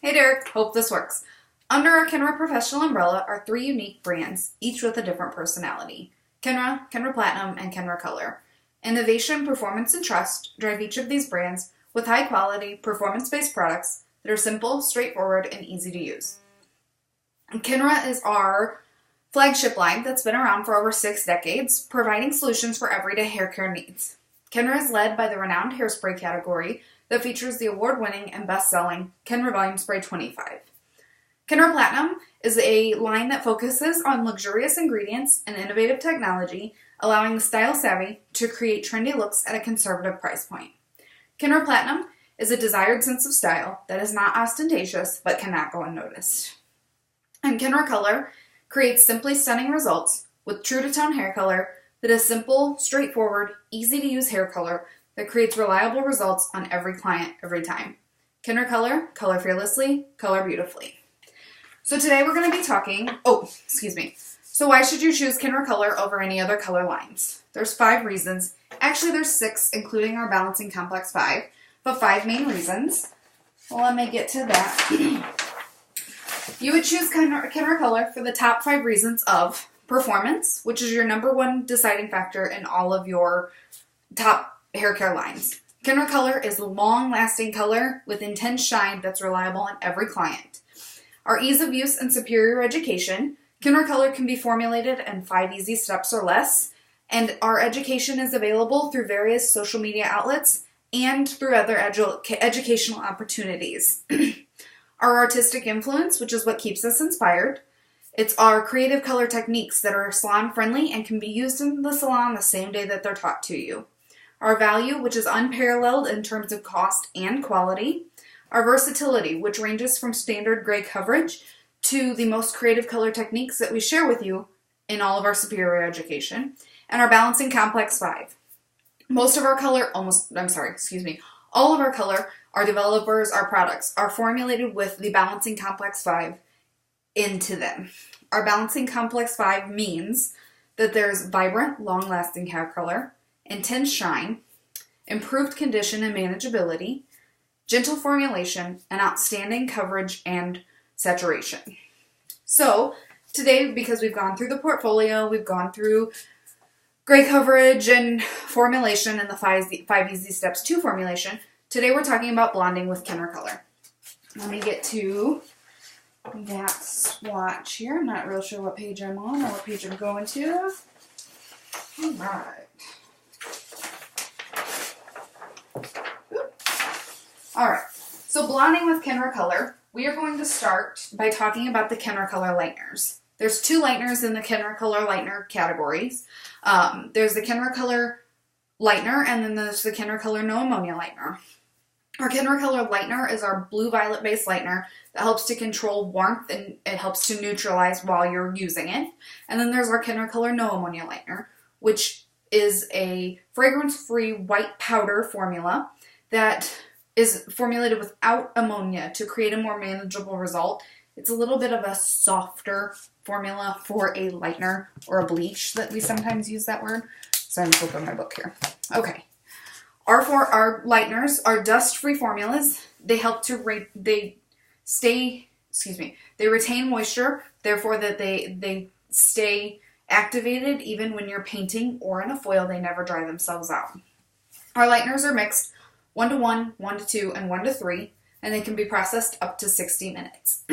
Hey Derek, hope this works. Under our Kenra Professional umbrella are 3 unique brands, each with a different personality. Kenra, Kenra Platinum, and Kenra Color. Innovation, performance, and trust drive each of these brands with high-quality, performance-based products that are simple, straightforward, and easy to use. Kenra is our flagship line that's been around for over 6 decades, providing solutions for everyday hair care needs. Kenra is led by the renowned hairspray category that features the award-winning and best-selling Kenra Volume Spray 25. Kenra Platinum is a line that focuses on luxurious ingredients and innovative technology, allowing the style savvy to create trendy looks at a conservative price point. Kenra Platinum is a desired sense of style that is not ostentatious but cannot go unnoticed. And Kenra Color creates simply stunning results with true-to-tone hair color that is simple, straightforward, easy-to-use hair color that creates reliable results on every client every time. Kenra Color, color fearlessly, color beautifully. So today we're going to be talking, So why should you choose Kenra Color over any other color lines? There's 5 reasons. Actually, there's 6, including our Balancing Complex 5, but 5 main reasons. Well, let me get to that. You would choose Kenra Color for the top 5 reasons of performance, which is your number 1 deciding factor in all of your top hair care lines. Kenra Color is a long-lasting color with intense shine that's reliable on every client. Our ease of use and superior education. Kenra Color can be formulated in 5 easy steps or less, and our education is available through various social media outlets and through other educational opportunities. Our artistic influence, which is what keeps us inspired. It's our creative color techniques that are salon-friendly and can be used in the salon the same day that they're taught to you. Our value, which is unparalleled in terms of cost and quality. Our versatility, which ranges from standard gray coverage to the most creative color techniques that we share with you in all of our superior education. And our Balancing Complex 5. All of our color, our developers, our products are formulated with the Balancing Complex 5 into them. Our Balancing Complex 5 means that there's vibrant, long-lasting hair color, intense shine, improved condition and manageability, gentle formulation, and outstanding coverage and saturation. So today, because we've gone through the portfolio, we've gone through gray coverage and formulation and the 5 easy steps to formulation, today we're talking about blonding with Kenra Color. Let me get to that swatch here. I'm not real sure what page I'm on or what page I'm going to. All right. Alright, so blonding with Kenra Color, we are going to start by talking about the Kenra Color lighteners. There's 2 lighteners in the Kenra Color lightener categories. There's the Kenra Color lightener, and then there's the Kenra Color No Ammonia lightener. Our Kenra Color lightener is our blue-violet based lightener that helps to control warmth and it helps to neutralize while you're using it. And then there's our Kenra Color No Ammonia lightener, which is a fragrance-free white powder formula that is formulated without ammonia to create a more manageable result. It's a little bit of a softer formula for a lightener or a bleach that we sometimes use that word. So I'm just looking at my book here. Okay. Our lighteners are dust-free formulas. They help to they retain moisture, therefore that they stay activated even when you're painting or in a foil. They never dry themselves out. Our lighteners are mixed 1-to-1, 1-to-2, and 1-to-3, and they can be processed up to 60 minutes.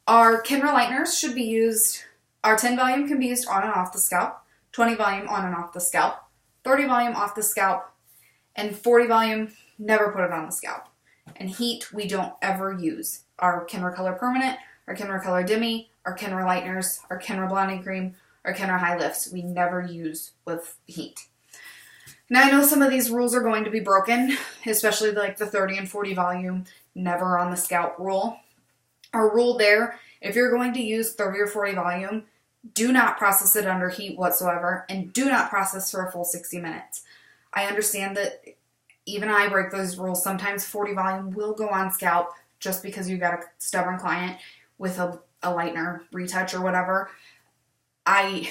Our Kenra lighteners should be used, our 10 volume can be used on and off the scalp, 20 volume on and off the scalp, 30 volume off the scalp, and 40 volume, never put it on the scalp. And heat, we don't ever use. Our Kenra Color Permanent, our Kenra Color Demi, our Kenra lighteners, our Kenra Blonding Cream, our Kenra High Lifts, we never use with heat. Now, I know some of these rules are going to be broken, especially like the 30 and 40 volume, never on the scalp rule. Our rule there, if you're going to use 30 or 40 volume, do not process it under heat whatsoever, and do not process for a full 60 minutes. I understand that even I break those rules. Sometimes 40 volume will go on scalp just because you got a stubborn client with a lightener retouch or whatever. I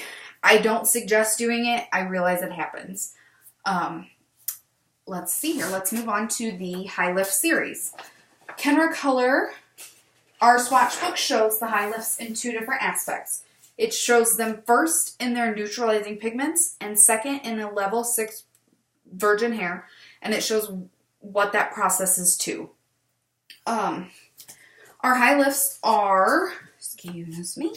don't suggest doing it. I realize it happens. Let's see here. Let's move on to the High Lift series. Kenra Color, our swatch book shows the high lifts in two different aspects. It shows them first in their neutralizing pigments and second in a level 6 virgin hair, and it shows what that process is too. Our high lifts are, excuse me.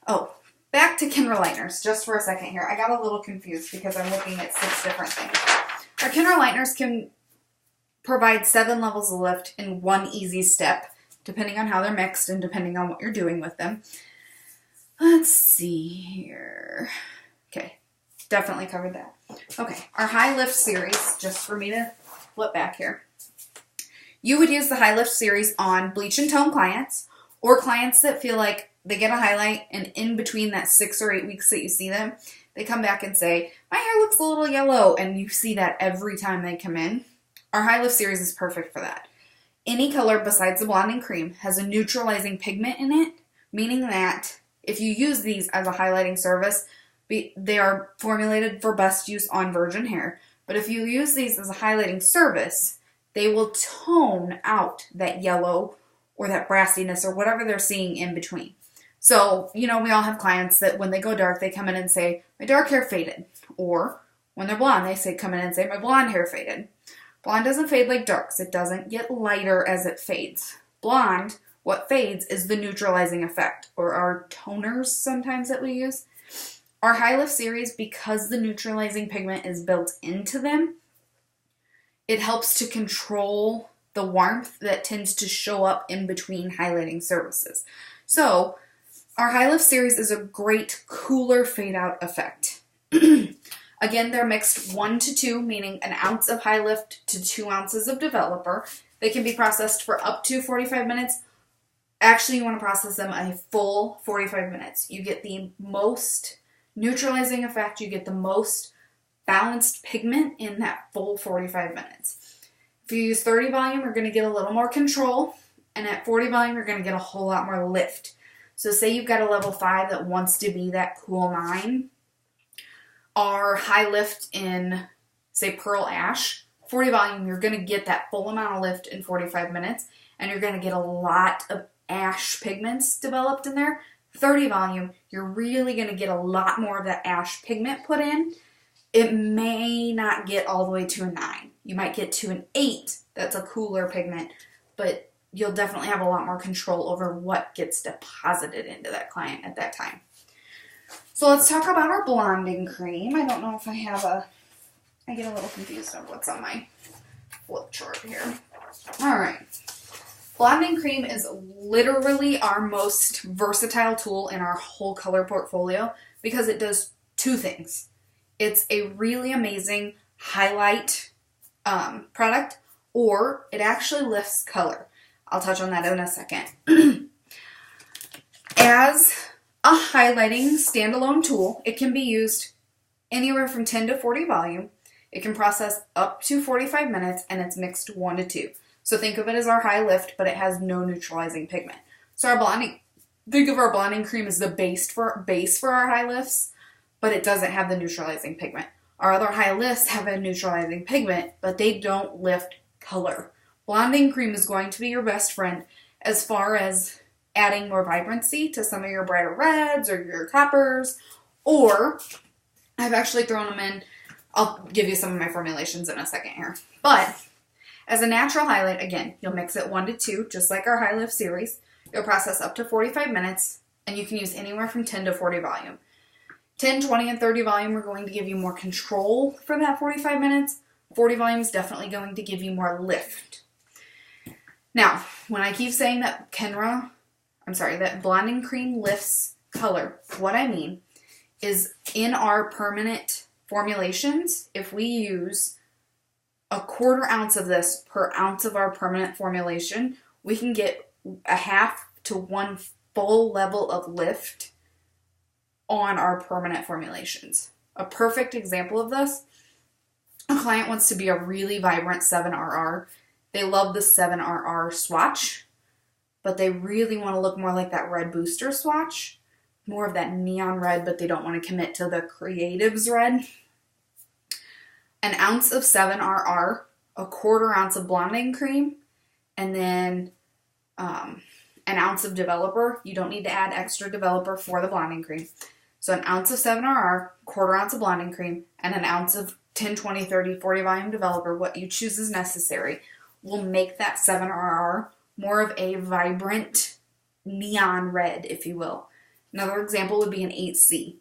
Oh, back to Kenra Lighteners just for a second here. I got a little confused because I'm looking at 6 different things. Our Kenra Lighteners can provide 7 levels of lift in one easy step, depending on how they're mixed and depending on what you're doing with them. Let's see here. Okay, definitely covered that. Okay, our high lift series, just for me to flip back here. You would use the high lift series on bleach and tone clients or clients that feel like they get a highlight and in between that 6 or 8 weeks that you see them, they come back and say, my hair looks a little yellow, and you see that every time they come in. Our high lift series is perfect for that. Any color besides the blonde and cream has a neutralizing pigment in it, meaning that if you use these as a highlighting service, they are formulated for best use on virgin hair. But if you use these as a highlighting service, they will tone out that yellow or that brassiness or whatever they're seeing in between. So, we all have clients that when they go dark, they come in and say, my dark hair faded. Or when they're blonde, they come in and say, my blonde hair faded. Blonde doesn't fade like darks. It doesn't get lighter as it fades. Blonde, what fades is the neutralizing effect, or our toners sometimes that we use. Our high lift series, because the neutralizing pigment is built into them, it helps to control the warmth that tends to show up in between highlighting services. So, our high lift series is a great cooler fade out effect. Again, they're mixed 1 to 2, meaning an ounce of high lift to 2 ounces of developer. They can be processed for up to 45 minutes. Actually, you want to process them a full 45 minutes. You get the most neutralizing effect. You get the most balanced pigment in that full 45 minutes. If you use 30 volume, you're going to get a little more control. And at 40 volume, you're going to get a whole lot more lift. So say you've got a level 5 that wants to be that cool 9. Our high lift in, say, Pearl Ash, 40 volume, you're going to get that full amount of lift in 45 minutes, and you're going to get a lot of ash pigments developed in there. 30 volume, you're really going to get a lot more of that ash pigment put in. It may not get all the way to a 9. You might get to an 8. That's a cooler pigment, but you'll definitely have a lot more control over what gets deposited into that client at that time. So let's talk about our blonding cream. I don't know if I have I get a little confused on what's on my flip chart here. All right. Blonding cream is literally our most versatile tool in our whole color portfolio because it does 2 things. It's a really amazing highlight product, or it actually lifts color. I'll touch on that in a second. As a highlighting standalone tool, it can be used anywhere from 10 to 40 volume. It can process up to 45 minutes, and it's mixed 1 to 2. So think of it as our high lift, but it has no neutralizing pigment. So our blonding, think of our blonding cream as the base for our high lifts, but it doesn't have the neutralizing pigment. Our other high lifts have a neutralizing pigment, but they don't lift color. Blonding cream is going to be your best friend as far as adding more vibrancy to some of your brighter reds or your coppers, or I've actually thrown them in. I'll give you some of my formulations in a second here. But as a natural highlight, again, you'll mix it 1 to 2, just like our high lift series. You'll process up to 45 minutes, and you can use anywhere from 10 to 40 volume. 10, 20, and 30 volume are going to give you more control for that 45 minutes. 40 volume is definitely going to give you more lift. Now, when I keep saying that that blonding cream lifts color, what I mean is in our permanent formulations, if we use a 1/4 ounce of this per ounce of our permanent formulation, we can get a 1/2 to 1 full level of lift on our permanent formulations. A perfect example of this, a client wants to be a really vibrant 7RR. They love the 7RR swatch, but they really want to look more like that red booster swatch, more of that neon red, but they don't want to commit to the creatives red. an ounce of 7RR, a quarter ounce of blonding cream, and then an ounce of developer. You don't need to add extra developer for the blonding cream. So an ounce of 7RR, quarter ounce of blonding cream, and an ounce of 10, 20, 30, 40 volume developer, what you choose is necessary, will make that 7RR more of a vibrant neon red, if you will. Another example would be an 8C.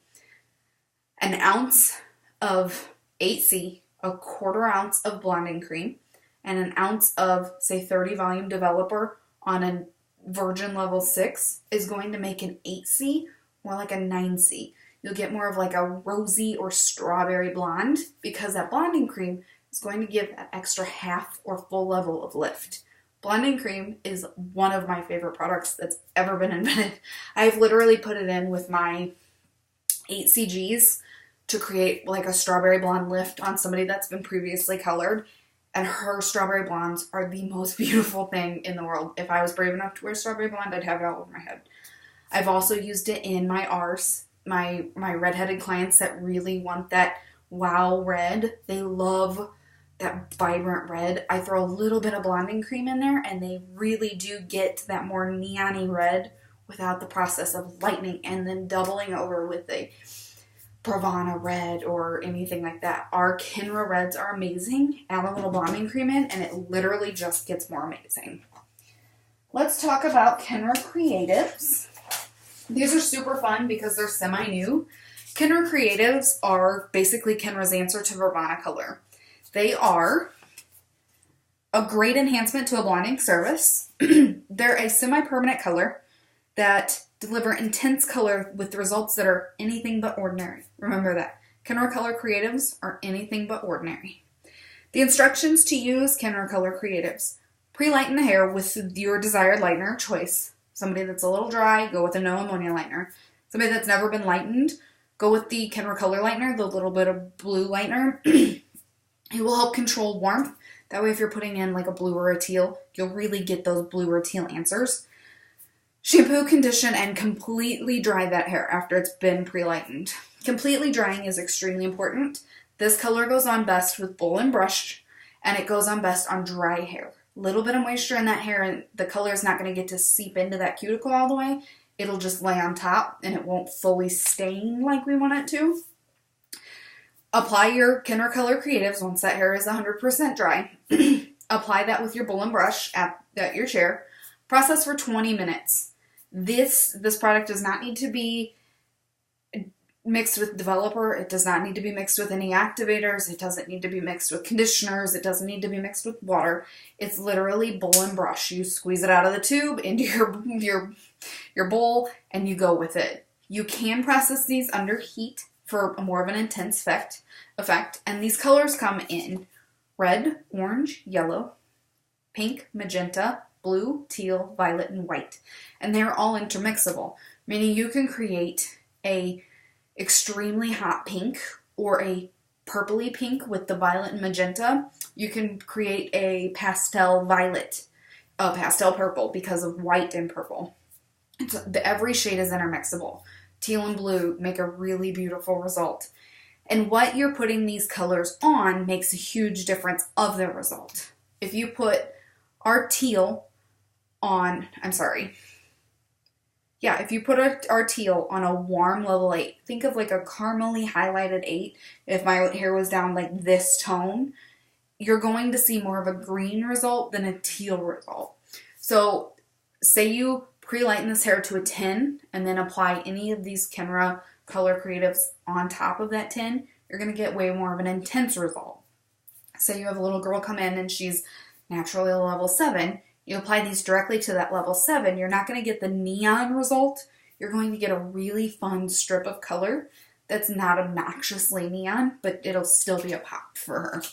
An ounce of 8C, a quarter ounce of blonding cream, and an ounce of, say, 30 volume developer on a virgin level 6 is going to make an 8C more like a 9C. You'll get more of like a rosy or strawberry blonde because that blonding cream is going to give that extra half or full level of lift. Blonding cream is one of my favorite products that's ever been invented. I've literally put it in with my 8CGs to create like a strawberry blonde lift on somebody that's been previously colored. And her strawberry blondes are the most beautiful thing in the world. If I was brave enough to wear strawberry blonde, I'd have it all over my head. I've also used it in my Rs, my redheaded clients that really want that wow red. They love that vibrant red. I throw a little bit of blonding cream in there and they really do get that more neon-y red without the process of lightening and then doubling over with a Pravana red or anything like that. Our Kenra reds are amazing. Add a little blonding cream in and it literally just gets more amazing. Let's talk about Kenra Creatives. These are super fun because they're semi-new. Kenra Creatives are basically Kenra's answer to Pravana color. They are a great enhancement to a blonding service. They're a semi-permanent color that deliver intense color with results that are anything but ordinary. Remember that. Kenra Color Creatives are anything but ordinary. The instructions to use Kenra Color Creatives. Pre-lighten the hair with your desired lightener choice. Somebody that's a little dry, go with a no ammonia lightener. Somebody that's never been lightened, go with the Kenra Color Lightener, the little bit of blue lightener. It will help control warmth. That way if you're putting in like a blue or a teal, you'll really get those blue or teal answers. Shampoo, condition, and completely dry that hair after it's been pre-lightened. Completely drying is extremely important. This color goes on best with bowl and brush, and it goes on best on dry hair. Little bit of moisture in that hair, and the color is not going to get to seep into that cuticle all the way. It'll just lay on top, and it won't fully stain like we want it to. Apply your Kenra Color Creatives once that hair is 100% dry. Apply that with your bowl and brush at your chair. Process for 20 minutes. This product does not need to be mixed with developer. It does not need to be mixed with any activators. It doesn't need to be mixed with conditioners. It doesn't need to be mixed with water. It's literally bowl and brush. You squeeze it out of the tube into your bowl and you go with it. You can process these under heat for more of an intense effect. And these colors come in red, orange, yellow, pink, magenta, blue, teal, violet, and white. And they're all intermixable, meaning you can create a extremely hot pink or a purpley pink with the violet and magenta. You can create a pastel violet, a pastel purple because of white and purple. Every shade is intermixable. Teal and blue make a really beautiful result. And what you're putting these colors on makes a huge difference of the result. If you put our teal on, if you put our teal on a warm level 8, think of like a caramely highlighted 8. If my hair was down like this tone, you're going to see more of a green result than a teal result. So say you pre-lighten this hair to a 10 and then apply any of these Kenra Color Creatives on top of that 10, you're going to get way more of an intense result. Say you have a little girl come in and she's naturally a level 7. You apply these directly to that level 7, you're not going to get the neon result. You're going to get a really fun strip of color that's not obnoxiously neon, but it'll still be a pop for her.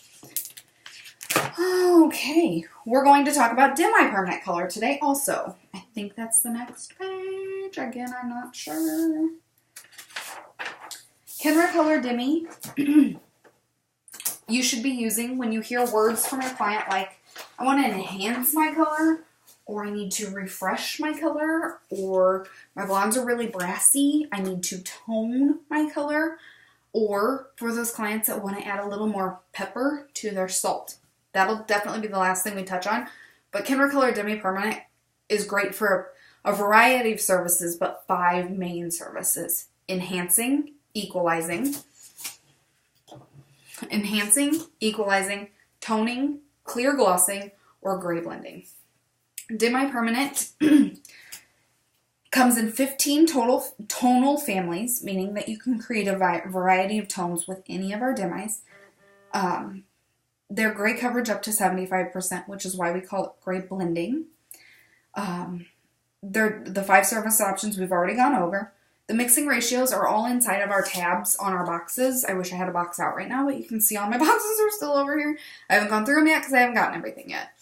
Okay, we're going to talk about demi-permanent color today also. I think that's the next page. Again, I'm not sure. Kenra Color Demi, you should be using when you hear words from your client like, I want to enhance my color, or I need to refresh my color, or my blondes are really brassy, I need to tone my color. or for those clients that want to add a little more pepper to their salt. That'll definitely be the last thing we touch on. But Kenra Color Demi Permanent is great for a variety of services, but 5 main services: enhancing, equalizing, toning, clear glossing, or gray blending. Demi Permanent comes in 15 tonal families, meaning that you can create a variety of tones with any of our demis. They're gray coverage up to 75%, which is why we call it gray blending. They're the 5 service options we've already gone over. The mixing ratios are all inside of our tabs on our boxes. I wish I had a box out right now, but you can see all my boxes are still over here. I haven't gone through them yet because I haven't gotten everything yet.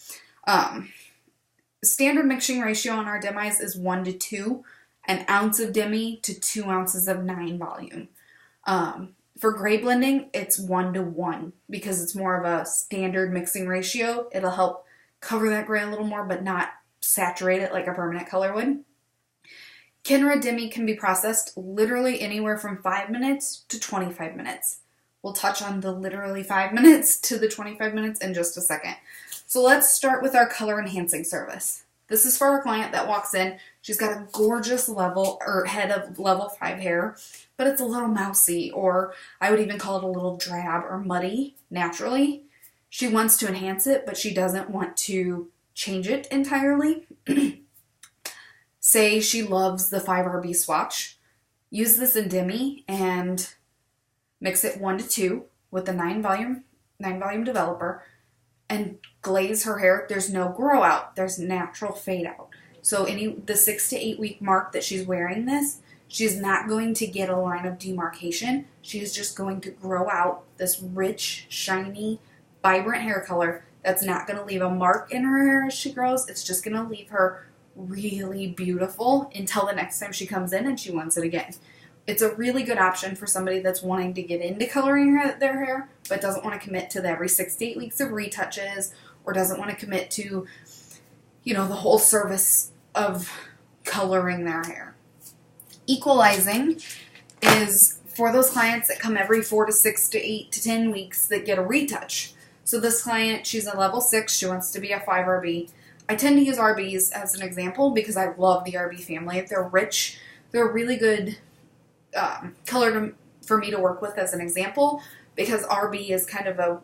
Standard mixing ratio on our demis is 1 to 2, an ounce of demi to 2 ounces of 9 volume. For gray blending, it's 1 to 1 because it's more of a standard mixing ratio. It'll help cover that gray a little more, but not saturate it like a permanent color would. Kenra Demi can be processed literally anywhere from 5 minutes to 25 minutes. We'll touch on the literally 5 minutes to the 25 minutes in just a second. So let's start with our color enhancing service. This is for a client that walks in. She's got a gorgeous head of level 5 hair, but it's a little mousy, or I would even call it a little drab or muddy naturally. She wants to enhance it, but she doesn't want to change it entirely. Say she loves the 5RB swatch. Use this in demi and mix it 1 to 2 with the 9 volume developer and glaze her hair. There's no grow out. There's natural fade out. So the 6 to 8 week mark that she's wearing this, she's not going to get a line of demarcation. She's just going to grow out this rich, shiny, vibrant hair color that's not going to leave a mark in her hair as she grows. It's just going to leave her really beautiful until the next time she comes in and she wants it again. It's a really good option for somebody that's wanting to get into coloring their hair, but doesn't want to commit to the every 6 to 8 weeks of retouches, or doesn't want to commit to, the whole service of coloring their hair. Equalizing is for those clients that come every 4 to 6 to 8 to 10 weeks that get a retouch. So this client, she's a level 6, she wants to be a 5RB. I tend to use RBs as an example because I love the RB family. They're rich. They're a really good color for me to work with as an example because RB is kind of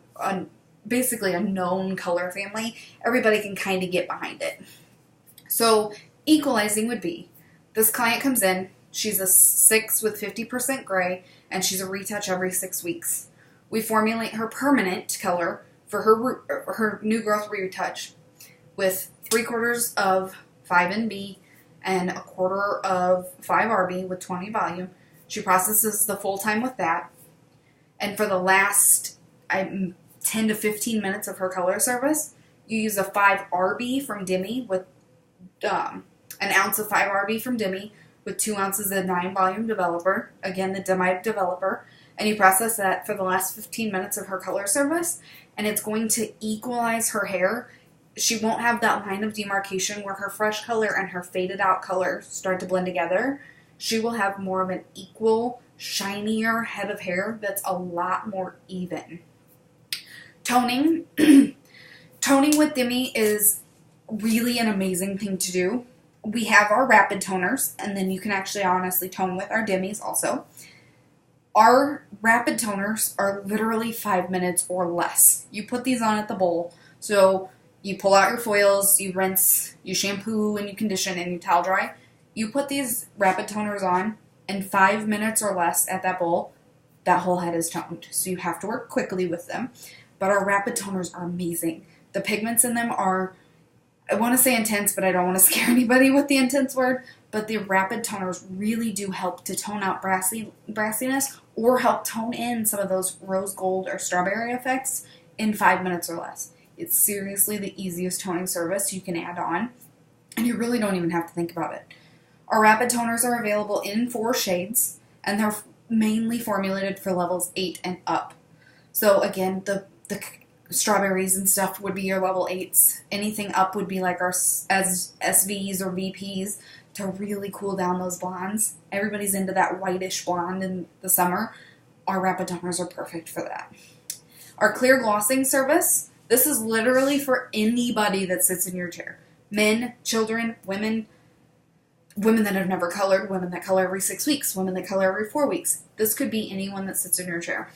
basically a known color family. Everybody can kind of get behind it. So equalizing would be, this client comes in, she's a 6 with 50% gray, and she's a retouch every 6 weeks. We formulate her permanent color for her new growth retouch with 3/4 of 5NB and 1/4 of 5RB with 20 volume. She processes the full time with that. And for the last 10 to 15 minutes of her color service, you use a 5RB from Demi with an ounce of 5RB from Demi with 2 ounces of 9 volume developer, again the Demi developer, and you process that for the last 15 minutes of her color service, and it's going to equalize her hair. She won't have that line of demarcation where her fresh color and her faded out color start to blend together. She will have more of an equal, shinier head of hair that's a lot more even. Toning. Toning with Demi is really an amazing thing to do. We have our rapid toners, and then you can actually honestly tone with our Demis also. Our rapid toners are literally 5 minutes or less. You put these on at the bowl. So you pull out your foils, you rinse, you shampoo, and you condition, and you towel dry. You put these rapid toners on, and 5 minutes or less at that bowl, that whole head is toned. So you have to work quickly with them. But our rapid toners are amazing. The pigments in them are, I want to say intense, but I don't want to scare anybody with the intense word. But the rapid toners really do help to tone out brassiness or help tone in some of those rose gold or strawberry effects in 5 minutes or less. It's seriously the easiest toning service you can add on, and you really don't even have to think about it. Our rapid toners are available in 4 shades, and they're mainly formulated for levels 8 and up. So again, the strawberries and stuff would be your level 8s. Anything up would be like our SVs or VPs to really cool down those blondes. Everybody's into that whitish blonde in the summer. our rapid toners are perfect for that. Our clear glossing service, this is literally for anybody that sits in your chair. Men, children, women that have never colored, women that color every 6 weeks, women that color every 4 weeks. This could be anyone that sits in your chair.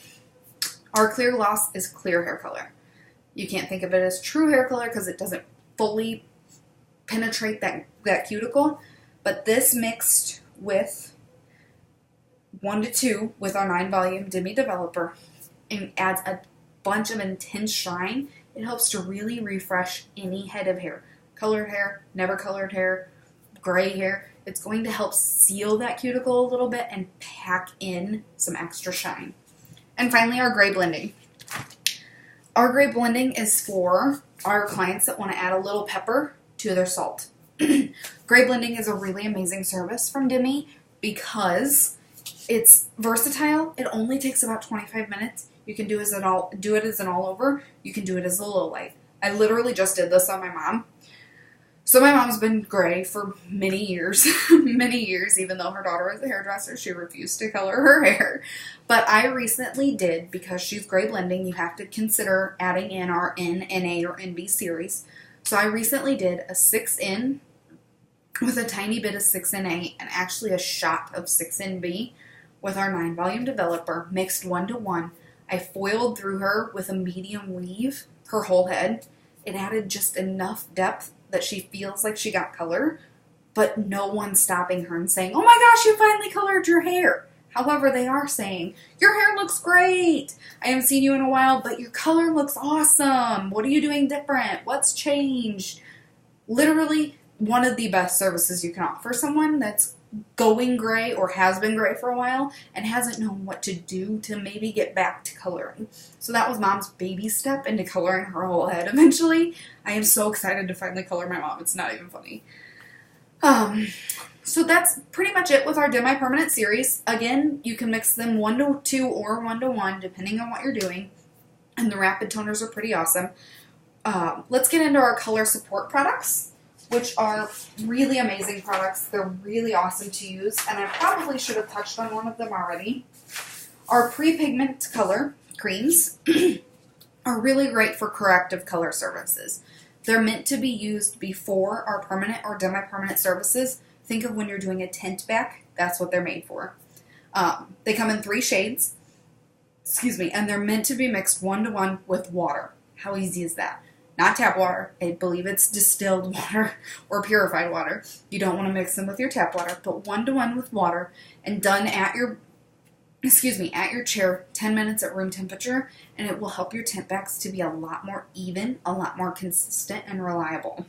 Our clear gloss is clear hair color. You can't think of it as true hair color because it doesn't fully penetrate that cuticle, but this mixed with 1 to 2 with our 9 volume demi developer and adds a bunch of intense shine. It helps to really refresh any head of hair. Colored hair, never colored hair, gray hair. It's going to help seal that cuticle a little bit and pack in some extra shine. And finally, our gray blending. Our gray blending is for our clients that want to add a little pepper to their salt. Gray blending is a really amazing service from Demi because it's versatile. It only takes about 25 minutes. You can do it as an all over. You can do it as a low light. I literally just did this on my mom. So my mom's been gray for many years, even though her daughter was a hairdresser, she refused to color her hair. But I recently did, because she's gray blending, you have to consider adding in our NA or NB series. So I recently did a 6N with a tiny bit of 6NA and actually a shot of 6NB with our 9 volume developer, mixed 1 to 1. I foiled through her with a medium weave, her whole head. It added just enough depth that she feels like she got color, but no one's stopping her and saying, "Oh my gosh, you finally colored your hair." However, they are saying, "Your hair looks great. I haven't seen you in a while, but your color looks awesome. What are you doing different? What's changed?" Literally one of the best services you can offer someone that's going gray or has been gray for a while and hasn't known what to do to maybe get back to coloring. So that was Mom's baby step into coloring her whole head eventually. I am so excited to finally color my mom. It's not even funny. So that's pretty much it with our Demi-Permanent series. Again, you can mix them 1 to 2 or 1 to 1 depending on what you're doing. And the rapid toners are pretty awesome. Let's get into our color support products, which are really amazing products. They're really awesome to use, and I probably should have touched on one of them already. Our pre-pigment color creams are really great for corrective color services. They're meant to be used before our permanent or demi-permanent services. Think of when you're doing a tint back, that's what they're made for. They come in 3 shades, and they're meant to be mixed 1 to 1 with water. How easy is that? Not tap water. I believe it's distilled water or purified water. You don't want to mix them with your tap water, but 1 to 1 with water and done at your chair, 10 minutes at room temperature, and it will help your tint backs to be a lot more even, a lot more consistent and reliable.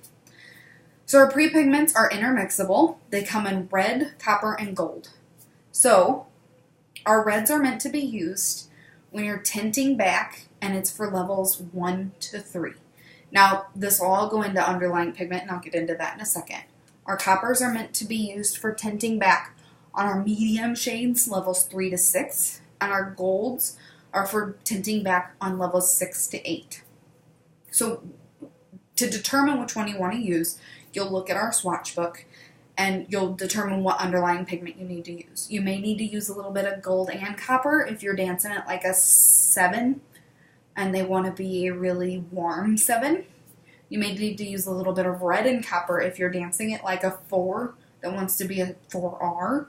So our pre-pigments are intermixable. They come in red, copper, and gold. So our reds are meant to be used when you're tinting back, and it's for levels 1 to 3. Now, this will all go into underlying pigment, and I'll get into that in a second. Our coppers are meant to be used for tinting back on our medium shades, levels 3 to 6, and our golds are for tinting back on levels 6 to 8. So, to determine which one you want to use, you'll look at our swatch book, and you'll determine what underlying pigment you need to use. You may need to use a little bit of gold and copper if you're dancing at like a 7, and they want to be a really warm 7. You may need to use a little bit of red and copper if you're dancing at like a 4 that wants to be a 4R.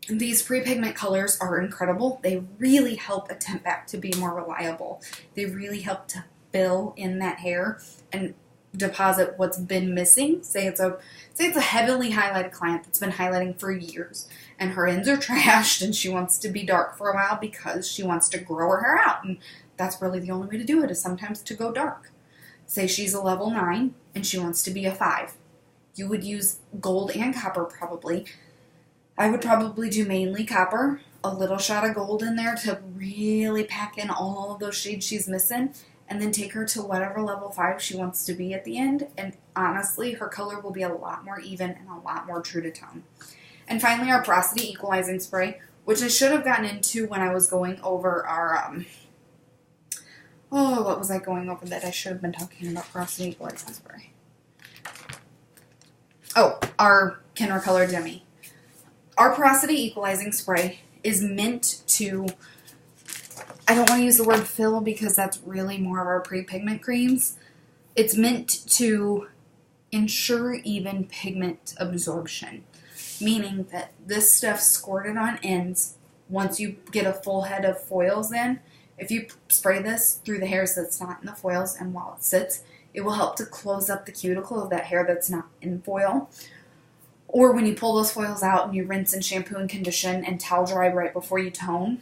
These pre-pigment colors are incredible. They really help a tint back to be more reliable. They really help to fill in that hair and deposit what's been missing. Say it's a heavily highlighted client that's been highlighting for years, and her ends are trashed and she wants to be dark for a while because she wants to grow her hair out, and that's really the only way to do it, is sometimes to go dark. Say she's a level 9 and she wants to be a 5. You would use gold and copper probably. I would probably do mainly copper, a little shot of gold in there to really pack in all of those shades she's missing, and then take her to whatever level 5 she wants to be at the end, and honestly, her color will be a lot more even and a lot more true to tone. And finally, our porosity equalizing spray, which I should have gotten into when I was going over our, what was I going over that I should have been talking about porosity equalizing spray? Oh, our Kenra Color Demi. Our porosity equalizing spray is meant to, I don't want to use the word fill because that's really more of our pre-pigment creams. It's meant to ensure even pigment absorption, meaning that this stuff squirted on ends, once you get a full head of foils in, if you spray this through the hairs that's not in the foils and while it sits, it will help to close up the cuticle of that hair that's not in foil. Or when you pull those foils out and you rinse and shampoo and condition and towel dry right before you tone,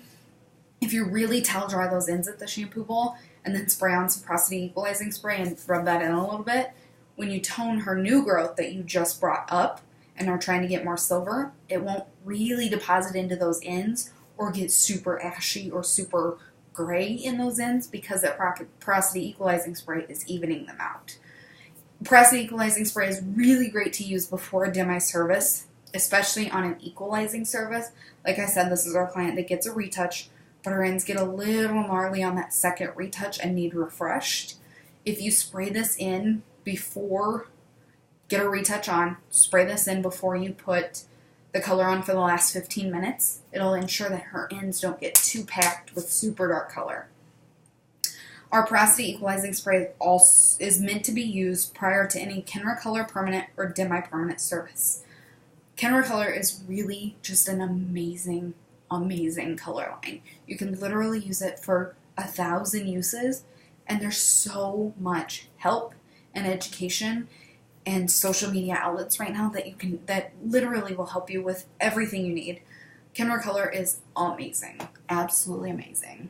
if you really towel dry those ends at the shampoo bowl and then spray on some porosity equalizing spray and rub that in a little bit, when you tone her new growth that you just brought up and are trying to get more silver, it won't really deposit into those ends or get super ashy or super gray in those ends because that porosity equalizing spray is evening them out. Porosity equalizing spray is really great to use before a demi service, especially on an equalizing service. Like I said, this is our client that gets a retouch, but her ends get a little gnarly on that second retouch and need refreshed. If you spray this in before, get a retouch on, spray this in before you put the color on for the last 15 minutes, it'll ensure that her ends don't get too packed with super dark color. Our porosity equalizing spray also is meant to be used prior to any Kenra Color permanent or demi-permanent service. Kenra Color is really just an amazing, amazing color line. You can literally use it for 1,000 uses, and there's so much help and education and social media outlets right now that literally will help you with everything you need. Kenra Color is amazing, absolutely amazing.